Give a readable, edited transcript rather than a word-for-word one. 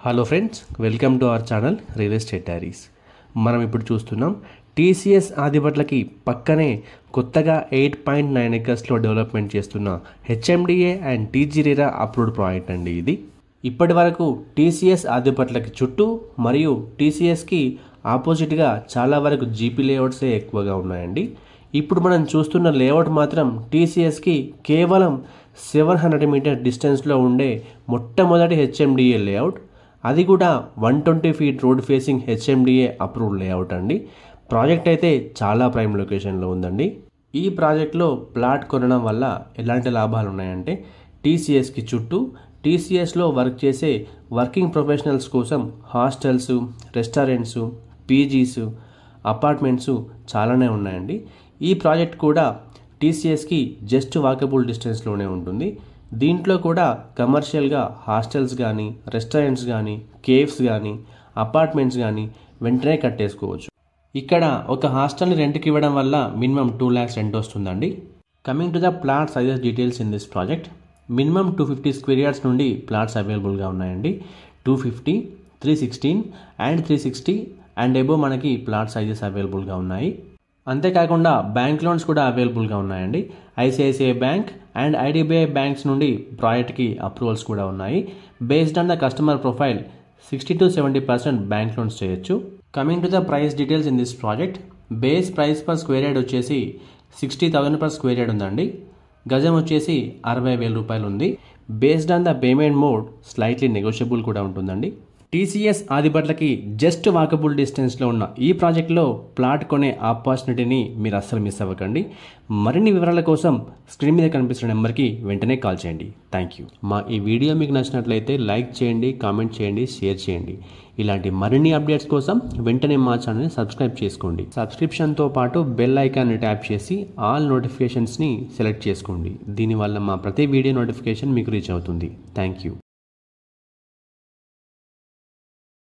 Hello friends, welcome to our channel real estate diaries. మనం ఇప్పుడు చూస్తున్నాం టీసీఎస్ ఆదిబట్లకి పక్కనే కొత్తగా 8.9 ఎకర్స్లో డెవలప్మెంట్ చేస్తున్న HMDA and TG-RERA approved project అండి ఇది. ఇప్పటి వరకు టీసీఎస్ ఆదిబట్లకి చుట్టూ మరియు టీసీఎస్కి ఆపోజిట్గా చాలా వరకు జీపీ లేఅవుట్సే ఎక్కువగా ఉన్నాయండి. ఇప్పుడు మనం చూస్తున్న లేఅవుట్ మాత్రం టీసీఎస్కి కేవలం 700 మీటర్ డిస్టెన్స్లో ఉండే మొట్టమొదటి హెచ్ఎండిఏ లేఅవుట్. అది కూడా 120 feet road facing HMDA approved layout అండి. ప్రాజెక్ట్ అయితే చాలా ప్రైమ్ లొకేషన్లో ఉందండి. ఈ ప్రాజెక్ట్లో ప్లాట్ కొనడం వల్ల ఎలాంటి లాభాలు ఉన్నాయంటే, టీసీఎస్కి చుట్టూ టీసీఎస్లో వర్క్ చేసే వర్కింగ్ ప్రొఫెషనల్స్ కోసం హాస్టల్స్, రెస్టారెంట్స్, పీజీస్, అపార్ట్మెంట్స్ చాలానే ఉన్నాయండి. ఈ ప్రాజెక్ట్ కూడా టీసీఎస్కి జస్ట్ వాకబుల్ డిస్టెన్స్లోనే ఉంటుంది. దీంట్లో కూడా కమర్షియల్గా హాస్టల్స్ కానీ, రెస్టారెంట్స్ కానీ, కేవ్స్ కానీ, అపార్ట్మెంట్స్ కానీ వెంటనే కట్టేసుకోవచ్చు. ఇక్కడ ఒక హాస్టల్ని రెంట్కి ఇవ్వడం వల్ల మినిమం 2 lakhs రెంట్ వస్తుందండి. Coming to the plot sizes details in this project, minimum 250 square yards నుండి ప్లాట్స్ అవైలబుల్గా ఉన్నాయండి. 250, 316 అండ్ 360 అండ్ ఎబో మనకి ప్లాట్ సైజెస్ అవైలబుల్గా ఉన్నాయి. అంతేకాకుండా బ్యాంక్ లోన్స్ కూడా అవైలబుల్గా ఉన్నాయండి. ICICI bank and IDBI banks నుండి ప్రాజెక్ట్కి అప్రూవల్స్ కూడా ఉన్నాయి. Based on the customer profile 60 to 70% bank loans చేయొచ్చు. Coming to the price details in this project, base price per square yard వచ్చేసి 60,000 per స్క్వేర్ యార్డ్ ఉందండి. గజం వచ్చేసి 60,000 రూపాయలు ఉంది. Based on the payment mode slightly negotiable కూడా ఉంటుందండి. TCS ఆదిబట్లకి just walkable డిస్టెన్స్లో ఉన్న ఈ ప్రాజెక్ట్లో ప్లాట్ కొనే ఆపర్చునిటీని మీరు అస్సలు మిస్ అవ్వకండి. మరిన్ని వివరాల కోసం స్క్రీన్ మీద కనిపిస్తున్న నెంబర్కి వెంటనే కాల్ చేయండి. Thank you. మా ఈ వీడియో మీకు నచ్చినట్లయితే లైక్ చేయండి, కామెంట్ చేయండి, షేర్ చేయండి. ఇలాంటి మరిన్ని అప్డేట్స్ కోసం వెంటనే మా ఛానల్ని సబ్స్క్రైబ్ చేసుకోండి. సబ్స్క్రిప్షన్తో పాటు బెల్ ఐకాన్ని ట్యాప్ చేసి ఆల్ నోటిఫికేషన్స్ని సెలెక్ట్ చేసుకోండి. దీనివల్ల మా ప్రతి వీడియో నోటిఫికేషన్ మీకు రీచ్ అవుతుంది. Thank you.